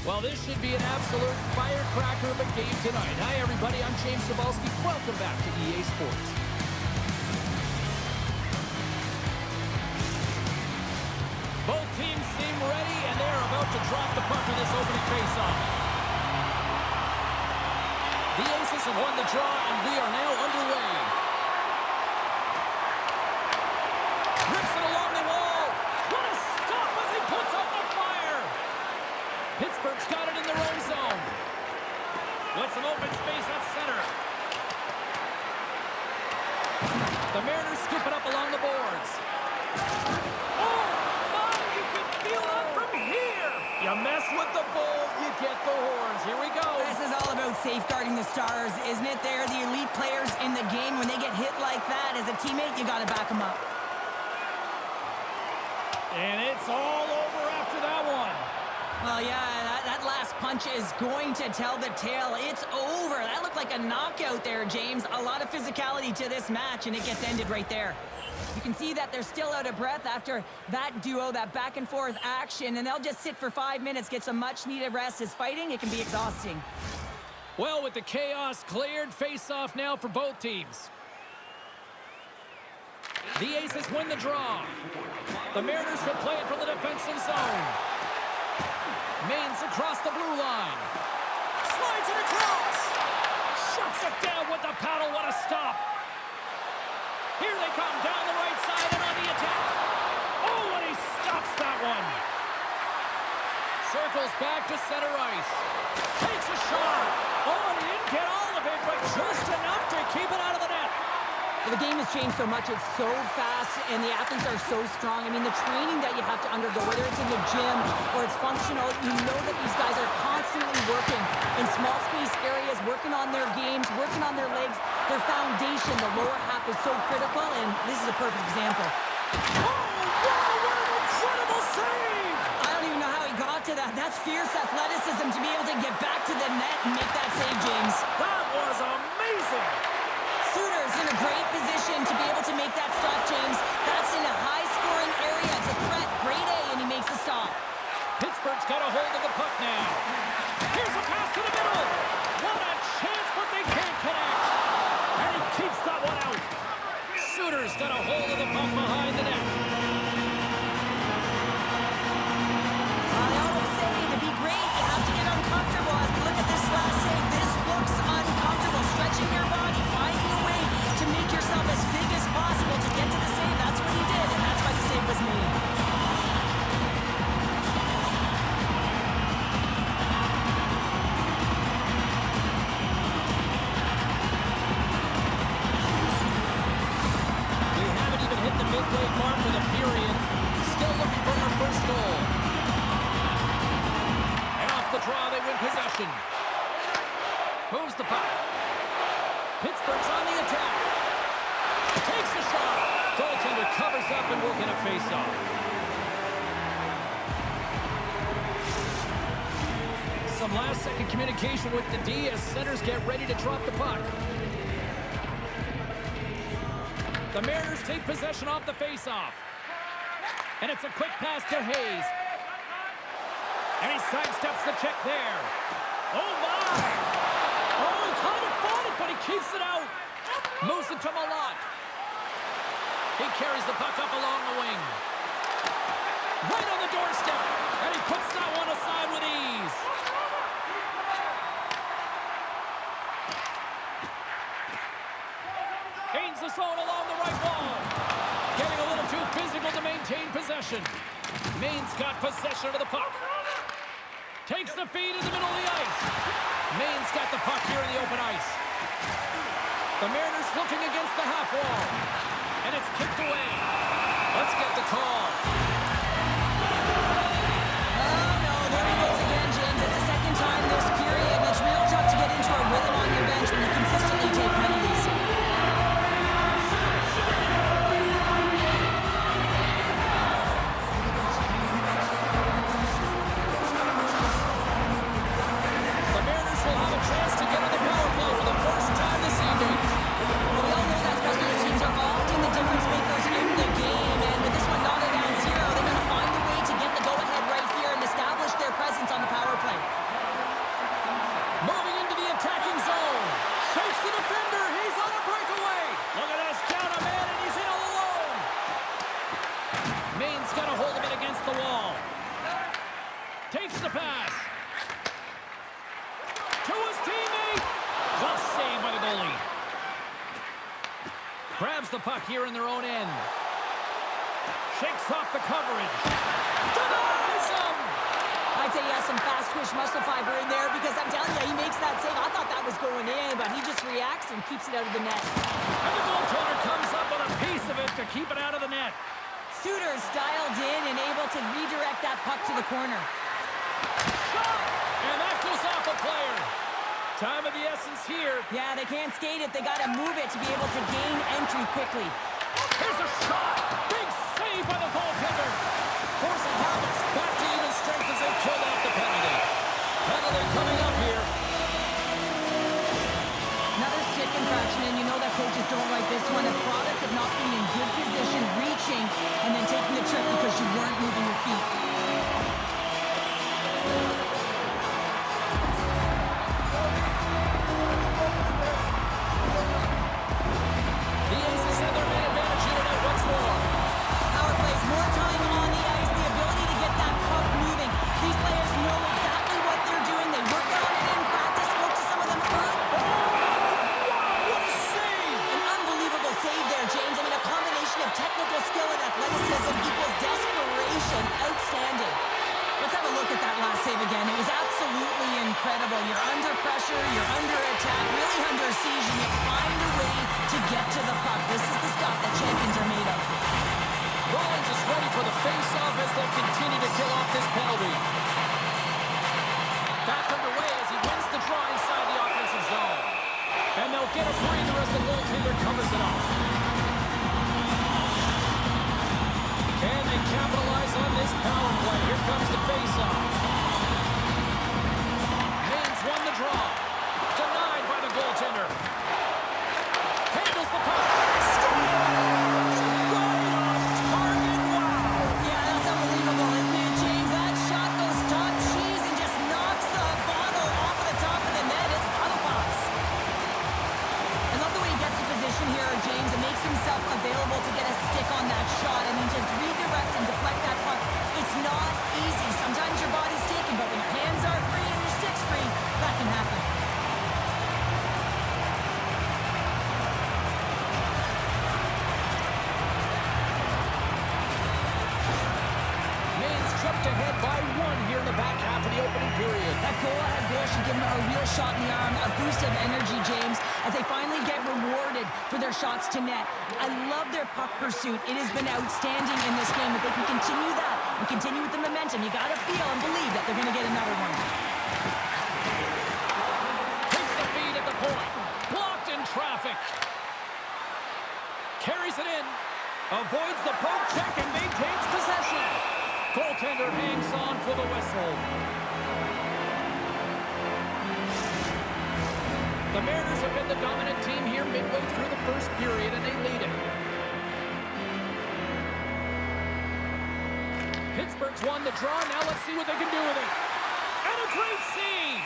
Well, this should be an absolute firecracker of a game tonight. Hi, everybody. I'm James Cebulski. Welcome back to EA Sports. Both teams seem ready, and they're about to drop the puck in this opening faceoff. The Aces have won the draw, and we are now underway. Rips it along the wall. What a stop as he puts out the fire. Pittsburgh's got it in their own zone. With some open space at center. The Mariners scoop it up along the boards. Oh, my, you can feel that from here. You mess with the bull, you get the horns. Here we go. This is all about safeguarding the Stars, isn't it? They're the elite players in the game. When they get hit like that, as a teammate, you got to back them up. And it's all over after that one. Well, yeah, that last punch is going to tell the tale. It's over. That looked like a knockout there, James. A lot of physicality to this match, and it gets ended right there. You can see that they're still out of breath after that duo, that back-and-forth action, and they'll just sit for 5 minutes, get some much-needed rest. As fighting, it can be exhausting. Well, with the chaos cleared, face-off now for both teams. The Aces win the draw. The Mariners will play it from the defensive zone. Maine's across the blue line. Slides it across. Shuts it down with the paddle. What a stop. Here they come down the right side and on the attack. Oh, and he stops that one. Circles back to center ice. Takes a shot. Oh, and he didn't get all of it, but just enough to keep it out of the net. The game has changed so much. It's so fast, and the athletes are so strong. I mean, the training that you have to undergo, whether it's in the gym or it's functional, you know that these guys are constantly working in small space areas, working on their games, working on their legs, their foundation. The lower half is so critical, and this is a perfect example. Oh, wow, what an incredible save! I don't even know how he got to that. That's fierce athleticism to be able to get back to the net and make that save, James. That was amazing! Suter's in a great position to be able to make that stop, James. That's in a high-scoring area. It's a threat. Grade A, and he makes the stop. Pittsburgh's got a hold of the puck now. Here's a pass to the middle. What a chance, but they can't connect. And he keeps that one out. Suter's got a hold of the puck behind the net. I always say to be great, you have to get uncomfortable. As we look at this last save, this looks uncomfortable. Stretching your body, finding a way to make yourself as big as possible to get to the save. That's what he did, and that's why the save was made. We haven't even hit the midway mark of the period. Still looking for our first goal. And off the draw, they win possession. Moves the puck. Pittsburgh's on the attack. Takes a shot. Goaltender covers up and will get a face-off. Some last-second communication with the D as centers get ready to drop the puck. The Mariners take possession off the face-off. And it's a quick pass to Hayes. And he sidesteps the check there. Oh, my! Oh, he kind of fought it, but he keeps it out. Moves it to Malott. He carries the puck up along the wing. Right on the doorstep. And he puts that one aside with ease. Gains the zone along the right wall. Getting a little too physical to maintain possession. Maine's got possession of the puck. Takes the feed in the middle of the ice. Maine's got the puck here in the open ice. The Mariners looking against the half wall. And it's kicked away. Let's get the call. Oh, no, there he goes again, James. It's the second time this period, and it's real tough to get into a rhythm on your bench when you consistently take penalties. The Mariners will have a chance to get on the power play for the first time this evening. Well, we all know that special teams are often the difference makers in the game, and with this one knocking down 0, they may Fakes the pass. To his teammate. Glove save by the goalie. Grabs the puck here in their own end. Shakes off the coverage. Denies him! I'd say he has some fast twitch muscle fiber in there because I'm telling you, he makes that save. I thought that was going in, but he just reacts and keeps it out of the net. And the goaltender comes up with a piece of it to keep it out of the net. Suter's dialed in and able to redirect that puck to the corner. Shot! And that goes off a player. Time of the essence here. Yeah, they can't skate it. They got to move it to be able to gain entry quickly. Here's a shot. Big save by the goaltender. Forcing habits back to even strength as they killed off the penalty. Penalty coming up here. Another stick infraction, and you know that coaches don't like this one. A product of not being in good position, reaching, and then taking the trip because you weren't moving your feet. The Aces have their main advantage here tonight once more. Power plays, more time on the ice, the ability to get that puck moving. These players know exactly what they're doing. They worked on it in practice, spoke to some of them early. What a save! An unbelievable save there, James. I mean, a combination of technical skill and athleticism equals desperation. Outstanding. Let's have a look at that last save again. It was absolutely incredible. You're under pressure, you're under attack, really under siege, and you find a way to get to the puck. This is the stuff that champions are made of. Rollins is ready for the face-off as they continue to kill off this penalty. Back underway as he wins the draw inside the offensive zone. And they'll get a breather as the goaltender covers it up. Can they capitalize on this power play? Here comes the face-off. Maine's won the draw. Denied by the goaltender. Handles the puck. Yeah, that's unbelievable, isn't it, James? That shot goes top cheese and just knocks the bottle off of the top of the net. It's bottle pops. I love the way he gets in position here, James, and makes himself available to get a stick on that shot. I mean, to redirect and deflect that puck, it's not easy. Sometimes your body's taken, but when your hands are free and your stick's free, that can happen. Maine's jumped ahead by one here in the back half of the opening period. That goal-ahead goal should give them a real shot in the arm, a boost of energy, James, as they finally get rewarded for their shots to net. I love their puck pursuit. It has been outstanding in this game. If they can continue that and continue with the momentum, you got to feel and believe that they're going to get another one. Takes the feed at the point. Blocked in traffic. Carries it in. Avoids the poke check and maintains possession. Goaltender hangs on for the whistle. The Mariners have been the dominant team here midway through the first period, and they lead it. Pittsburgh's won the draw. Now let's see what they can do with it. And a great save!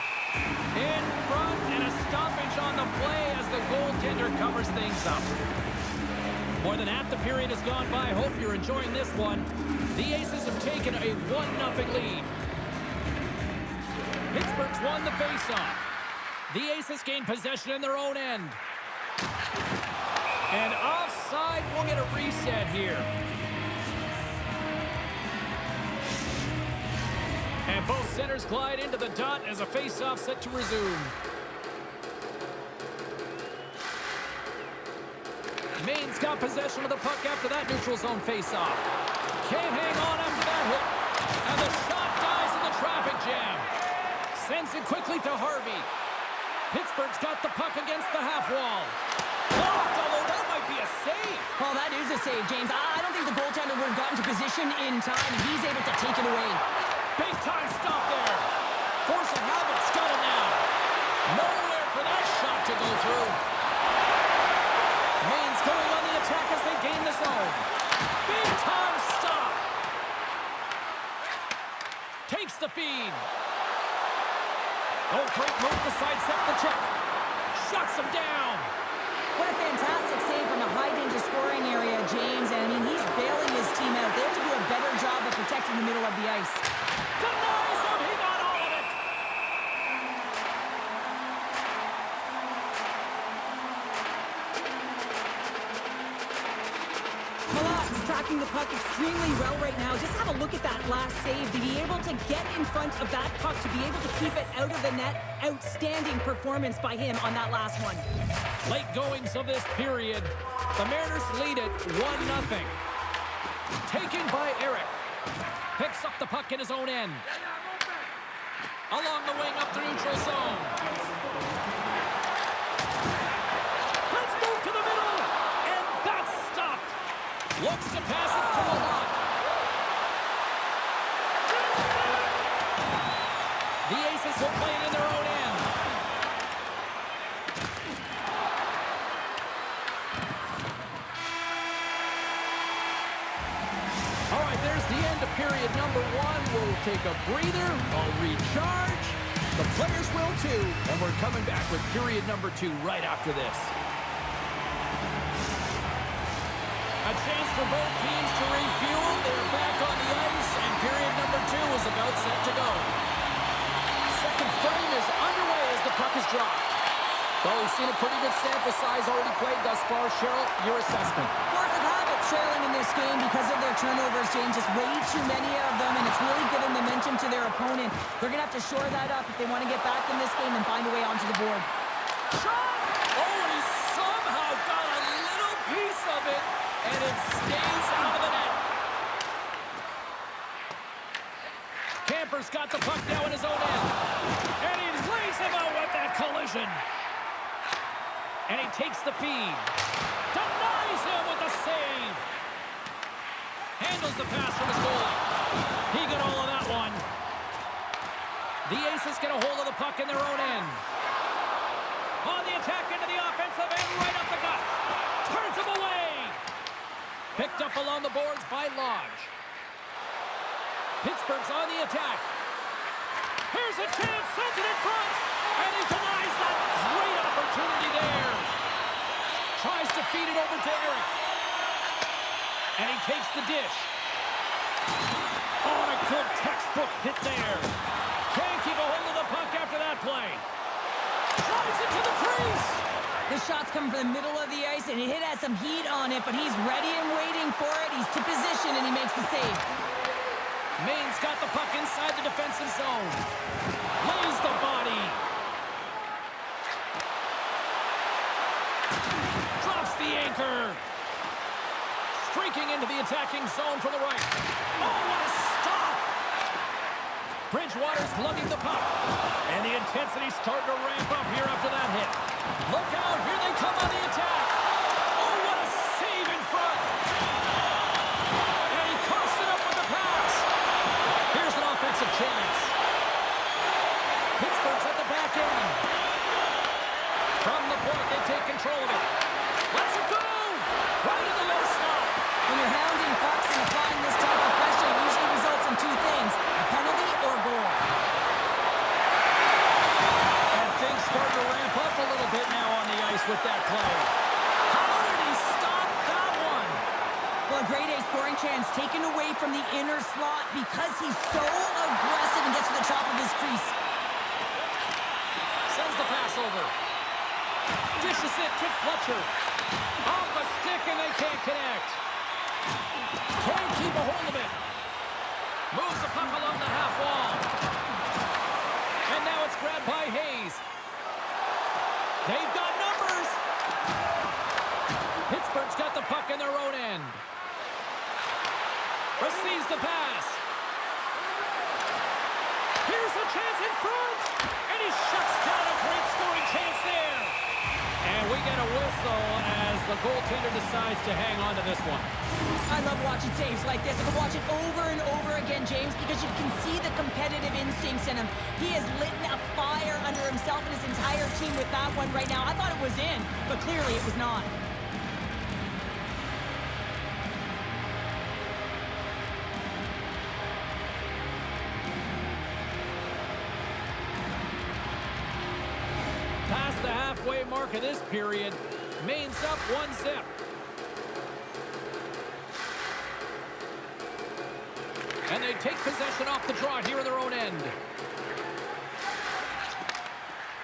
In front, and a stoppage on the play as the goaltender covers things up. More than half the period has gone by. Hope you're enjoying this one. The Aces have taken a 1-0 lead. Pittsburgh's won the faceoff. The Aces gain possession in their own end. And offside, we'll get a reset here. And both centers glide into the dot as a faceoff set to resume. Maine's got possession of the puck after that neutral zone faceoff. Can't hang on after that hit. And the shot dies in the traffic jam. Sends it quickly to Harvey. Pittsburgh's got the puck against the half wall. Blocked, although that might be a save. Well, that is a save, James. I don't think the goaltender would have gotten to position in time, and he's able to take it away. Big time stop there. Force of habit's got it now. Nowhere for that shot to go through. Maine's going on the attack as they gain the zone. Big time stop. Takes the feed. Oh, great move to sidestep the check. Shuts him down. What a fantastic save from a high-danger scoring area, James. And, I mean, he's bailing his team out. They have to do a better job of protecting the middle of the ice. Denies him. He got working the puck extremely well right now. Just have a look at that last save. To be able to get in front of that puck, to be able to keep it out of the net, outstanding performance by him on that last one. Late goings of this period. The Mariners lead it 1-0. Taken by Eric. Picks up the puck in his own end. Along the wing up the neutral zone. Let's move to the middle. And that's stopped. Looks to pass it to the lot. The Aces will play it in their own end. All right, there's the end of period number 1. We'll take a breather, I'll recharge. The players will too, and we're coming back with period number 2 right after this. A chance for both teams to refuel. They're back on the ice, and period number 2 is about set to go. Second frame is underway as the puck is dropped. Well, we've seen a pretty good sample size already played thus far. Cheryl, your assessment. Force of habit trailing in this game because of their turnovers, James. Just way too many of them, and it's really given momentum to their opponent. They're going to have to shore that up if they want to get back in this game and find a way onto the board. Shot! Oh, and he somehow got a little piece of it, and it stays out of the net. Camper's got the puck now in his own end. And he lays him out with that collision. And he takes the feed. Denies him with the save. Handles the pass from his goalie. He got all of that one. The Aces get a hold of the puck in their own end. On the attack into the offensive end, right up the gut. Turns him away. Picked up along the boards by Lodge. Pittsburgh's on the attack. Here's a chance, sends it in front, and he denies that great opportunity there. Tries to feed it over to Eric. And he takes the dish. Oh, and a good textbook hit there. Can't keep a hold of the puck after that play. Drives it to the crease. This shot's coming from the middle of the ice, and it has some heat on it, but he's ready and waiting for it. He's to position, and he makes the save. Maine's got the puck inside the defensive zone. Lays the body. Drops the anchor. Streaking into the attacking zone from the right. Oh, what a stop! Bridgewater's lugging the puck. And the intensity's starting to ramp up here after that hit. Look out, here they come on the attack. Oh, what a save in front. And he coughs it up with the pass. Here's an offensive chance. Pittsburgh's at the back end. From the point, they take control of it. Let's it go! Right in the low slot. When you're hounding pucks and applying this type of pressure, it usually results in two things, a penalty or a goal. And things start to ramp up a little bit now on the ice with that play. How did he stop that one? Well, a grade A scoring chance taken away from the inner slot because he's so aggressive and gets to the top of his crease. Sends the pass over. Dishes it to Fletcher. Off a stick and they can't connect. Can't keep a hold of it. Moves the puck along the half wall. And now it's grabbed by Hayes. They've got numbers. Pittsburgh's got the puck in their own end. Receives the pass. Here's a chance in front. And he shuts down a great scoring chance there. And we get a whistle as the goaltender decides to hang on to this one. I love watching saves like this. I can watch it over and over again, James, because you can see the competitive instincts in him. He has lit a fire under himself and his entire team with that one right now. I thought it was in, but clearly it was not. Past the halfway mark of this period, Maine's up 1-0. And they take possession off the draw here in their own end.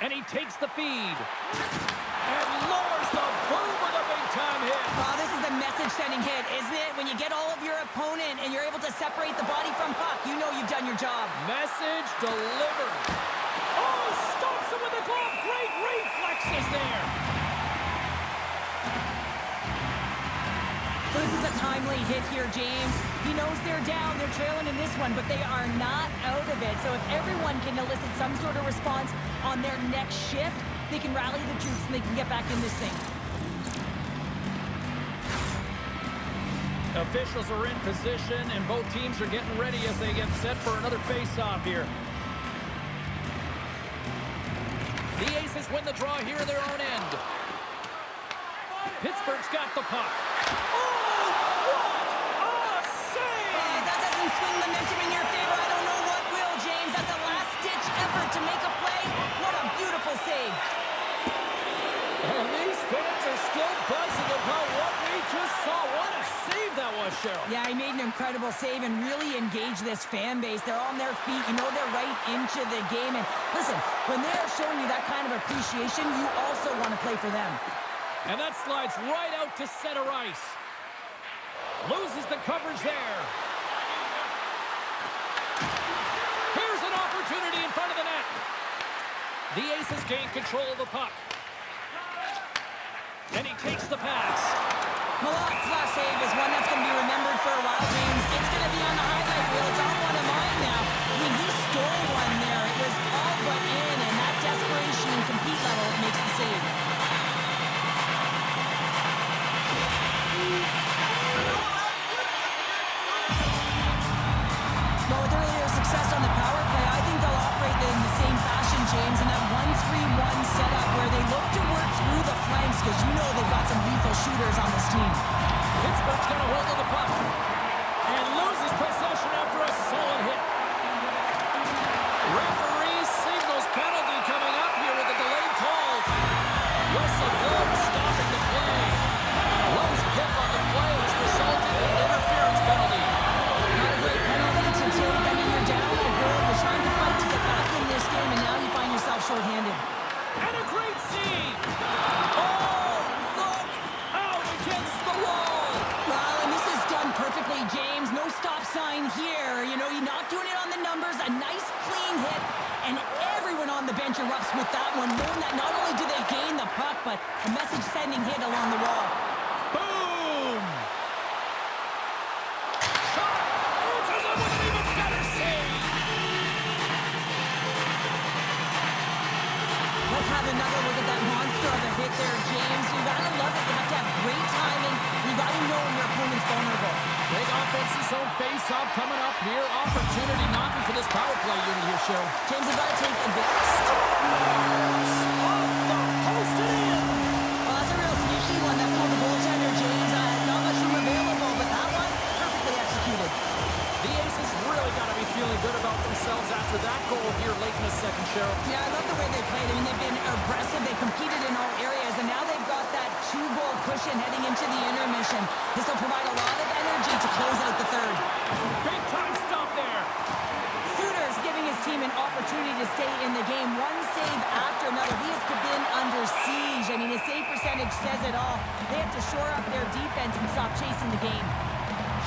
And he takes the feed. And lowers the boom with a big-time hit. Wow, this is a mess message-sending hit, isn't it? When you get all of your opponent and you're able to separate the body from puck, you know you've done your job. Message delivered. Oh, stops him with the glove. Great reflexes there. So this is a timely hit here, James. He knows they're down, they're trailing in this one, but they are not out of it. So if everyone can elicit some sort of response on their next shift, they can rally the troops and they can get back in this thing. Officials are in position, and both teams are getting ready as they get set for another face-off here. The Aces win the draw here in their own end. Pittsburgh's got the puck. Oh, what a save! That doesn't swing momentum in your favor. I don't know what will, James. That's a last-ditch effort to make a play. What a beautiful save. And these fans are still buzzing about what we just saw. What a save that was, Cheryl. Yeah, he made an incredible save and really engaged this fan base. They're on their feet. You know they're right into the game. And listen, when they're showing you that kind of appreciation, you also want to play for them. And that slides right out to center ice. Loses the coverage there. Here's an opportunity in front of the net. The Aces gain control of the puck. And he takes the pass. Malot's last save is one that's going to be remembered for a while, James. It's going to be on the highlight reel. It's on one of mine now. I mean, he stole one there. It was all but in, and that desperation and compete level makes the save. Well, with earlier success on the power play, I think they'll operate in the same fashion, James, in that 1-3-1 setup where they look to work through the flanks because you know they've got some lethal shooters on this team. Pittsburgh's got a hold of the puck and loses possession after a solid hit. Referee signals penalty coming up here with a delayed call. Whistle blows, stopping the play. Lowe's pick on the play has resulted in an interference penalty. Not a great penalty to take. I mean, you're down a goal. You're trying to fight to get back in this game, and now you find yourself shorthanded. And a great save. Oh, look out against the wall. Well, and this is done perfectly, James. No stop sign here. You know, you're not doing it on the numbers. A nice, clean hit, and everyone on the bench erupts with that one, knowing that not only do they gain the puck, but a message-sending hit along the wall. Boom. Shot. Answers it with an even better save. Let's have another look at that monster of a hit there, James. You gotta love it. You have to have great timing. You gotta know when your opponent's vulnerable. Big offensive zone face-off coming up here. Opportunity knocking for this power play unit here, Cheryl. James, you gotta take advantage. Off the post and in. Well, that's a real sneaky one that pulled the goaltender, James. Not much room available, but that one, perfectly executed. The Aces really got to be feeling good about themselves after that goal here late in the second, Cheryl. Yeah, I love the way they played. I mean, they've been aggressive. They competed in all areas, and now they've got that 2-goal cushion heading into the intermission. This will provide a lot of energy to close out the third. Big time stop there. Suter's giving his team an opportunity to stay in the game. One save after another. He has been under siege. I mean, his save percentage says it all. They have to shore up their defense and stop chasing the game.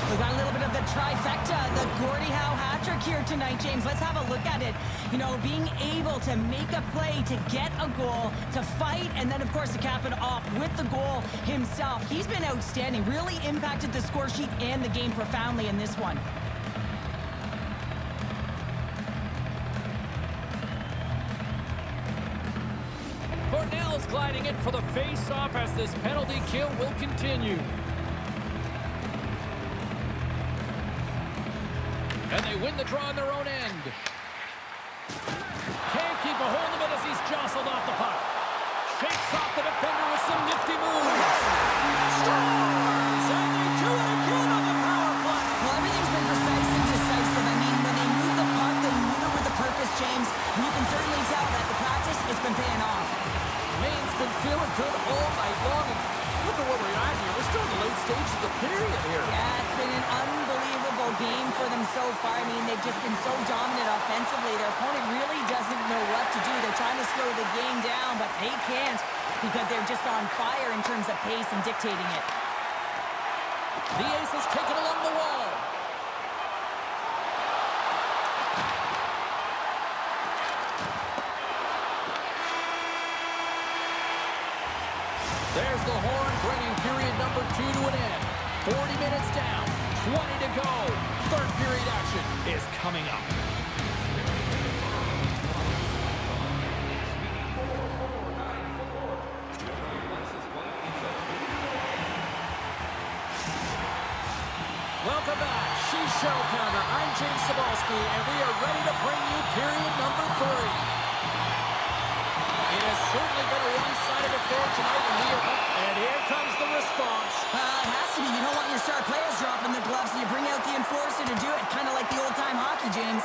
We got a little bit of the trifecta, the Gordie Howe hat-trick here tonight, James. Let's have a look at it. You know, being able to make a play, to get a goal, to fight, and then, of course, to cap it off with the goal himself. He's been outstanding, really impacted the score sheet and the game profoundly in this one. Cornell's gliding in for the face-off as this penalty kill will continue. And they win the draw on their own end. Can't keep a hold of it as he's jostled off the puck. Shakes off the defender with some nifty moves. Scores! And they do it again on the power play. Well, everything's been precise and decisive. I mean, when they move the puck, they move it with a purpose, James. And you can certainly tell that the practice, it's been paying off. Maine's been feeling good all night long. And look at where we're at here. We're still in the late stages of the period here. Yeah, it's been an unbelievable game for them so far. I mean, they've just been so dominant offensively. Their opponent really doesn't know what to do. They're trying to slow the game down, but they can't because they're just on fire in terms of pace and dictating it. The ace is taken along the wall. There's the horn, bringing period number 2 to an end. 40 minutes down, 20 to go. Third period action is coming up. Welcome back. She's Show Pounder. I'm James Cebulski, and we are ready to bring you period number 3. It has certainly been a one-sided affair tonight, and here comes the response. It has to be. You don't want your star players dropping the gloves, so you bring out the enforcer to do it, kind of like the old-time hockey, James.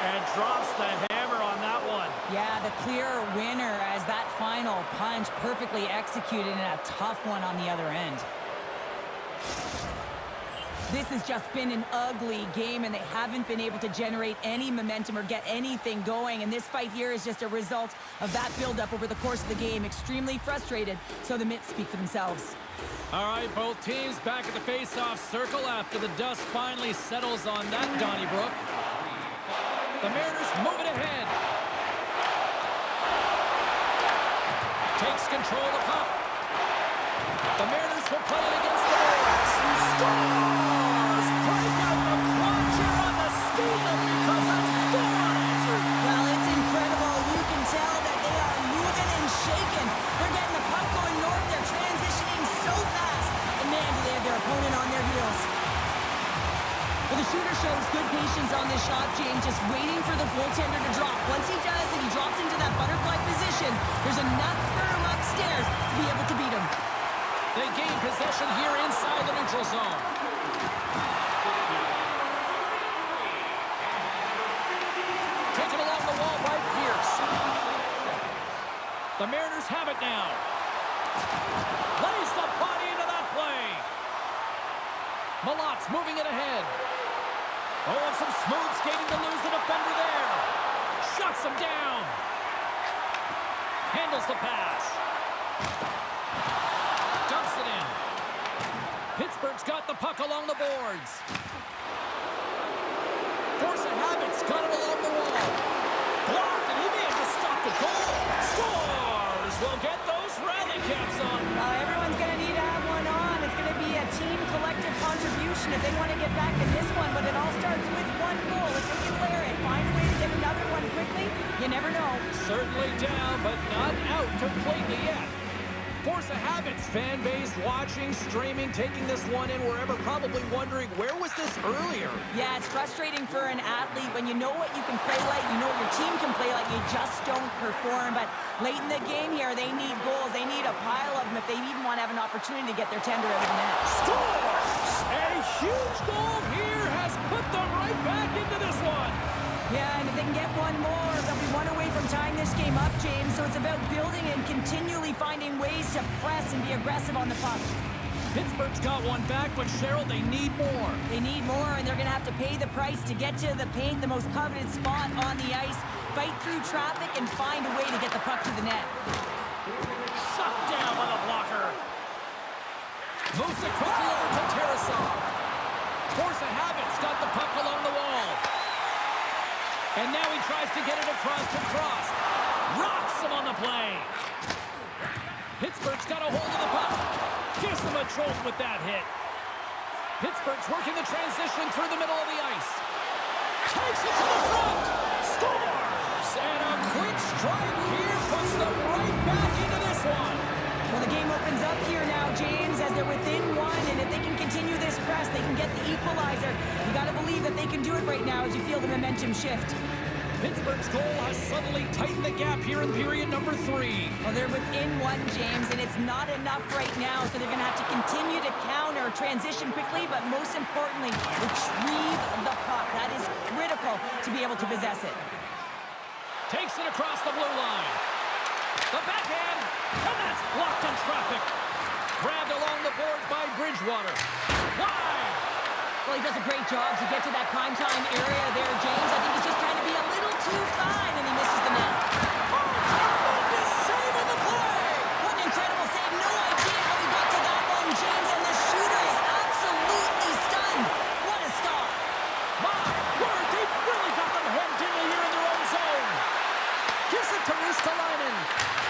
And drops the hammer on that one. Yeah, the clear winner as that final punch perfectly executed in a tough one on the other end. This has just been an ugly game, and they haven't been able to generate any momentum or get anything going. And this fight here is just a result of that buildup over the course of the game. Extremely frustrated, so the mitts speak for themselves. All right, both teams back at the face-off circle after the dust finally settles on that Donnybrook. The Mariners move it ahead. Takes control of the puck. The Mariners will play it against the Bears. Scores! Break out the crunch here on the steal because that's score answered. Well, it's incredible. You can tell that they are moving and shaking. They're getting the puck going north. They're transitioning so fast. And man, do they have their opponent on their heels. Well, the shooter shows good patience on this shot, James, just waiting for the goaltender to drop. Once he does and he drops into that butterfly position, there's enough room upstairs to be able to beat him. They gain possession here inside the neutral zone. Taken along the wall by Pierce. The Mariners have it now. Plays the body into that play. Malot's moving it ahead. Oh, and some smooth skating to lose the defender there. Shuts him down. Handles the pass. Dumps it in. Pittsburgh's got the puck along the boards. Force of habit's got it along the wall. Blocked, and he may have just stopped the goal. Scores! We'll get those rally caps on. Well, everyone's going to need to have one on. It's going to be a team collective contribution if they want to get back in this one, but it all starts with one goal. If they can layer it, find a way to get another one quickly, you never know. Certainly down, but not out completely yet. Force of Habits fan base watching, streaming, taking this one in wherever, probably wondering, where was this earlier? Yeah, it's frustrating for an athlete when you know what you can play like, you know what your team can play like, you just don't perform. But late in the game here, they need goals. They need a pile of them if they even want to have an opportunity to get their tender out of the net. Scores! A huge goal here has put them right back into this one. Yeah, and if they can get one more, they'll be one away from tying this game up, James. So it's about building and continually finding ways to press and be aggressive on the puck. Pittsburgh's got one back, but Cheryl, they need more. They need more, and they're going to have to pay the price to get to the paint, the most coveted spot on the ice, fight through traffic, and find a way to get the puck to the net. Shut down by the blocker. Moves it quickly over to Tarasov. Force of Habit's got the puck along the wall. And now he tries to get it across to Cross. Rocks him on the play. Pittsburgh's got a hold of the puck. Gives him a jolt with that hit. Pittsburgh's working the transition through the middle of the ice. Takes it to the front. Scores! And a quick strike here puts them right back into this one. Well, the game opens up here now, James, as they're within one, and if they can continue this press, they can get the equalizer. You got to believe that they can do it right now as you feel the momentum shift. Pittsburgh's goal has suddenly tightened the gap here in period number 3. Well, they're within one, James, and it's not enough right now, so they're going to have to continue to counter, transition quickly, but most importantly, retrieve the puck. That is critical to be able to possess it. Takes it across the blue line. The backhand, and that's blocked in traffic. Grabbed along the boards by Bridgewater. Wide. Well, he does a great job to get to that prime time area there, James. I think he's just trying to be a little too fine, and he misses the net. Tremendous save on the play! What an incredible save. No idea how he got to that one, James, and the shooter is absolutely stunned. What a stop. My word, they've really got them hemmed in here in their own zone. Gives it to Ristolainen.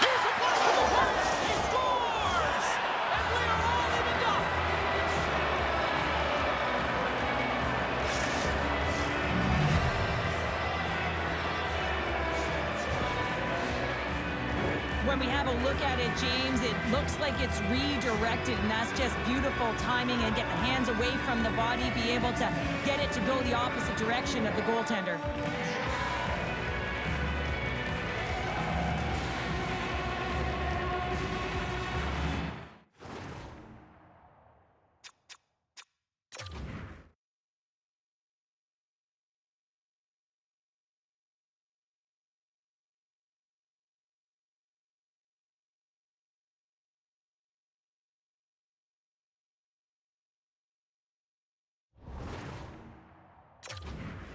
Here's a blast to the post. He scores! And we are all evened up. When we have a look at it, James, it looks like it's redirected, and that's just beautiful timing and get the hands away from the body, be able to get it to go the opposite direction of the goaltender.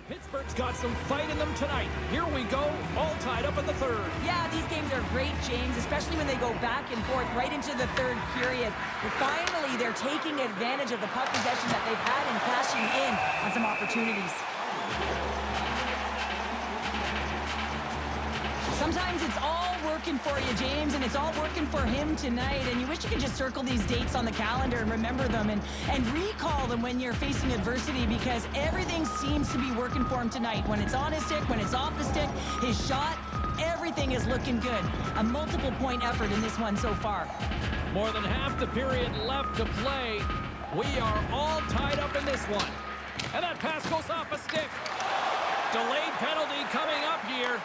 Pittsburgh's got some fight in them tonight. Here we go, all tied up in the third. Yeah, these games are great, James, especially when they go back and forth right into the third period. But finally, they're taking advantage of the puck possession that they've had and cashing in on some opportunities. Sometimes it's all working for you, James, and it's all working for him tonight. And you wish you could just circle these dates on the calendar and remember them and recall them when you're facing adversity, because everything seems to be working for him tonight. When it's on his stick, when it's off his stick, his shot, everything is looking good. A multiple point effort in this one so far. More than half the period left to play. We are all tied up in this one. And that pass goes off a stick. Delayed penalty coming up here.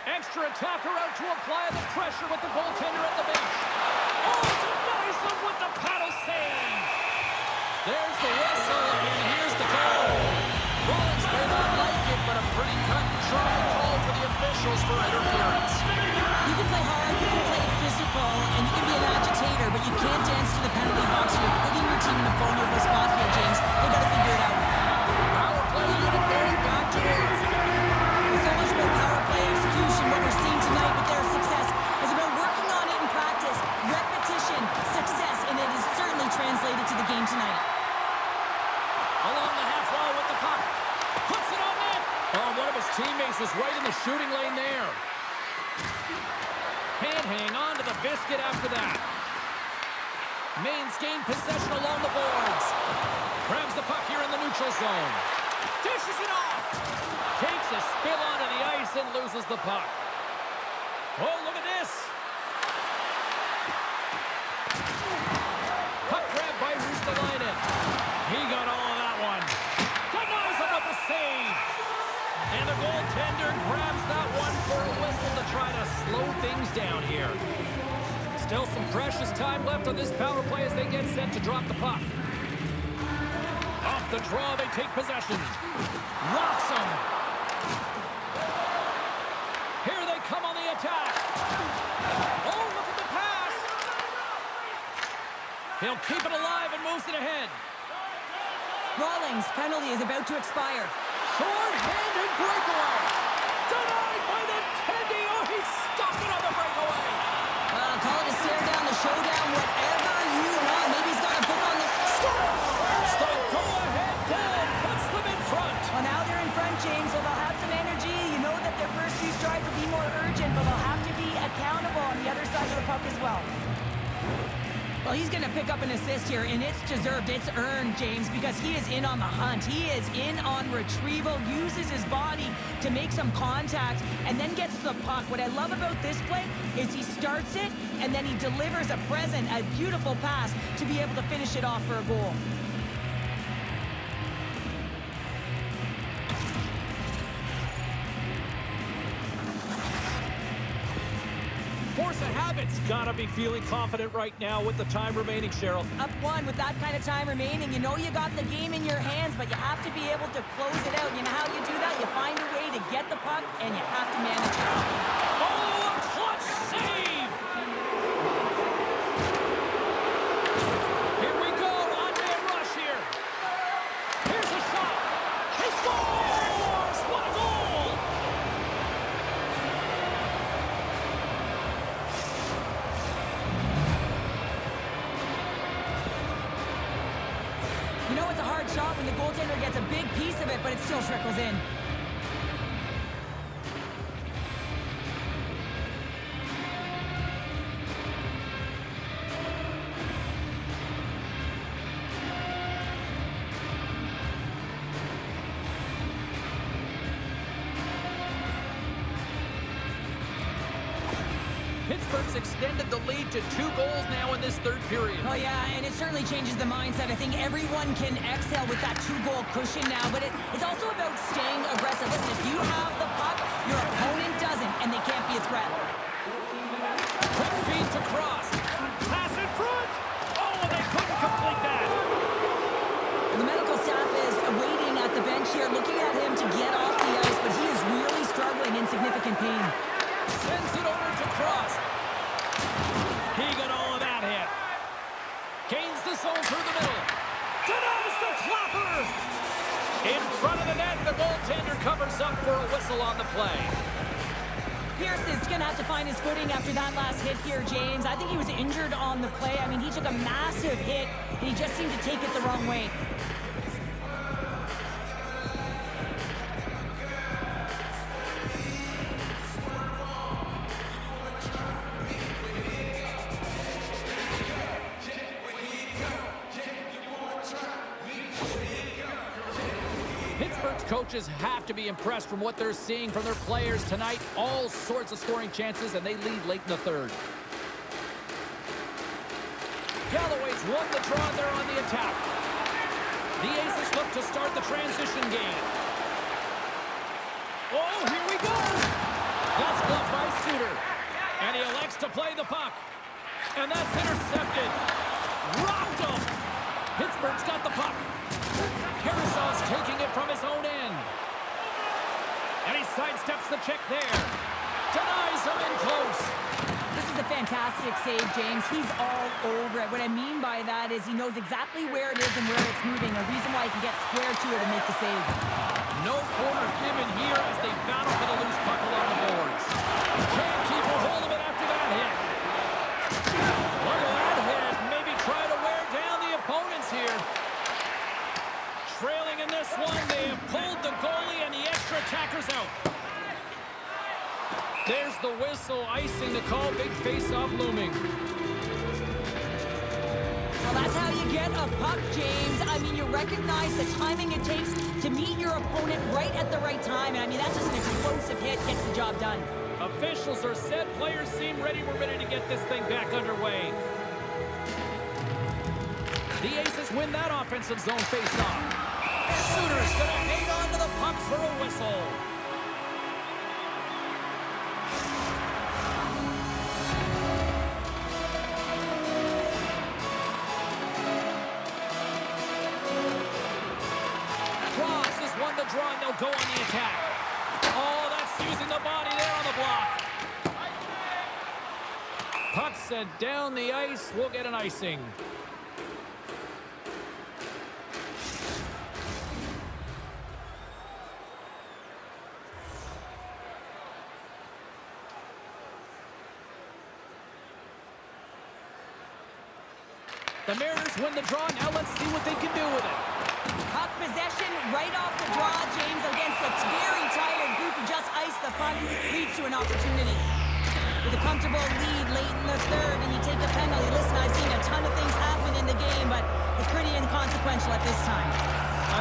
Extra attacker out to apply the pressure with the goaltender at the bench. Oh, denies him with the paddle save. There's the whistle, and here's the goal. Rollins may not like it, but a pretty cut and dry call for the officials for interference. You can play hard, you can play physical, and you can be an agitator, but you can't dance to the penalty box. You're putting your team in a vulnerable spot here, James. They got to figure it out. Power play unit going back to work. It's so much about power play execution. What we're seeing tonight with their success is about working on it in practice, repetition, success, and it is certainly translated to the game tonight. Along the half wall with the puck. Puts it on net. Oh, one of his teammates was right in the shooting lane there. Can't hang on to the biscuit after that. Maine's gained possession along the boards. Grabs the puck here in the neutral zone. Dishes it off. Takes a spill onto the ice and loses the puck. Oh, look at this. Puck grabbed by Ristolainen. He got all of that one. Denies him with the save. And the goaltender grabs that one for a whistle to try to slow things down here. Still some precious time left on this power play as they get set to drop the puck. Off the draw, they take possession. Rocks him. Here they come on the attack. Oh, look at the pass. He'll keep it alive and moves it ahead. Rawlings' penalty is about to expire. Short-handed breakaway. Denied by the Tendy. Oh, he stopped it on the breakaway. Call it a stare down, the showdown, whatever you want. Maybe he's got a book on the... The go-ahead goal puts them in front. Well, now they're in front, James, so they'll have some energy. You know that their first few strides will be more urgent, but they'll have to be accountable on the other side of the puck as well. Well, he's going to pick up an assist here, and it's deserved. It's earned, James, because he is in on the hunt. He is in on retrieval, uses his body to make some contact, and then gets the puck. What I love about this play is he starts it, and then he delivers a present, a beautiful pass to be able to finish it off for a goal. Force of habit's gotta be feeling confident right now with the time remaining, Cheryl. Up one with that kind of time remaining. You know you got the game in your hands, but you have to be able to close it out. You know how you do that? You find a way to get the puck, and you have to manage it. Oh, a clutch save! Here we go, on-man rush here. You know it's a hard shot when the goaltender gets a big piece of it, but it still trickles in. Pittsburgh's extended the lead to 2 goals now in this third period. Oh, yeah, and it certainly changes the mindset. I think everyone can exhale with that 2-goal cushion now, but it's also about staying aggressive. Listen, if you have the puck, your opponent doesn't, and they can't be a threat. Quick feed to Cross. Pass in front. Oh, and they couldn't complete that. The medical staff is waiting at the bench here, looking at him to get off the ice, but he is really struggling in significant pain. Sends it over to Cross. He got all of that hit. Gains the zone through the middle. Denies the flopper. In front of the net, the goaltender covers up for a whistle on the play. Pierce is going to have to find his footing after that last hit here, James. I think he was injured on the play. I mean, he took a massive hit, and he just seemed to take it the wrong way. Pittsburgh's coaches have to be impressed from what they're seeing from their players tonight. All sorts of scoring chances, and they lead late in the third. Galloway's won the draw there on the attack. The Aces look to start the transition game. Oh, here we go! That's blocked by Suter. And he elects to play the puck. And that's intercepted. Rocked him! Pittsburgh's got the puck. Karasov's taking it from his own end. And he sidesteps the check there. Denies him in close. This is a fantastic save, James. He's all over it. What I mean by that is he knows exactly where it is and where it's moving. A reason why he can get square to it and make the save. No corner given here as they battle for the loose puck along the boards. Can't keep a hold of it after that hit. Look at that hit. Maybe try to wear down the opponents here. Trailing in this one, they have pulled the goalie and the extra attacker's out. There's the whistle, icing the call, big face-off looming. Well, that's how you get a puck, James. I mean, you recognize the timing it takes to meet your opponent right at the right time. And I mean, that's just an explosive hit, gets the job done. Officials are set, players seem ready. We're ready to get this thing back underway. The Aces win that offensive zone face-off. Suter's gonna hang on to the puck for a whistle. Cross has won the draw and they'll go on the attack. Oh, that's using the body there on the block. Puck sent down the ice. We'll get an icing. The Mariners win the draw. Now let's see what they can do with it. Puck possession right off the draw, James, against a very tired group who just iced the puck, leads to an opportunity. With a comfortable lead late in the third, and you take a penalty. Listen, I've seen a ton of things happen in the game, but it's pretty inconsequential at this time.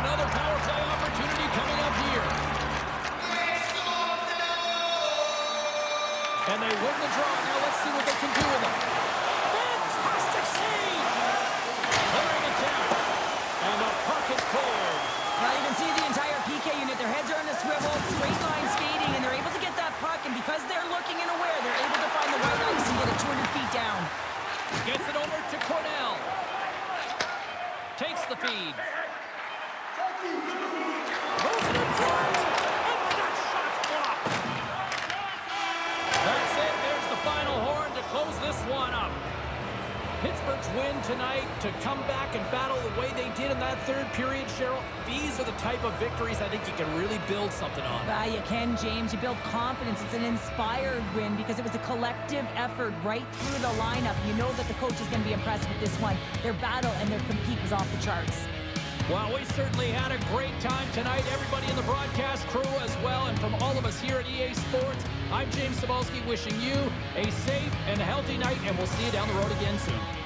Another power play opportunity coming up here. And they win the draw. Now let's see what they can do with it. Fantastic save! Clearing it down. And the puck is cleared. Well, you can see the entire PK unit. Their heads are on a swivel, straight line skating, and they're able to get that puck. And because they're looking and aware, they're able to find the white ice and get it 200 feet down. Gets it over to Cornell. Takes the feed. Moves it in front. And that shot's blocked. That's it. There's the final horn to close this one up. Pittsburgh's win tonight to come back and battle the way they did in that third period, Cheryl. These are the type of victories I think you can really build something on. You can, James. You build confidence. It's an inspired win because it was a collective effort right through the lineup. You know that the coach is going to be impressed with this one. Their battle and their compete was off the charts. Well, we certainly had a great time tonight. Everybody in the broadcast crew as well. And from all of us here at EA Sports, I'm James Cebulski wishing you a safe and healthy night, and we'll see you down the road again soon.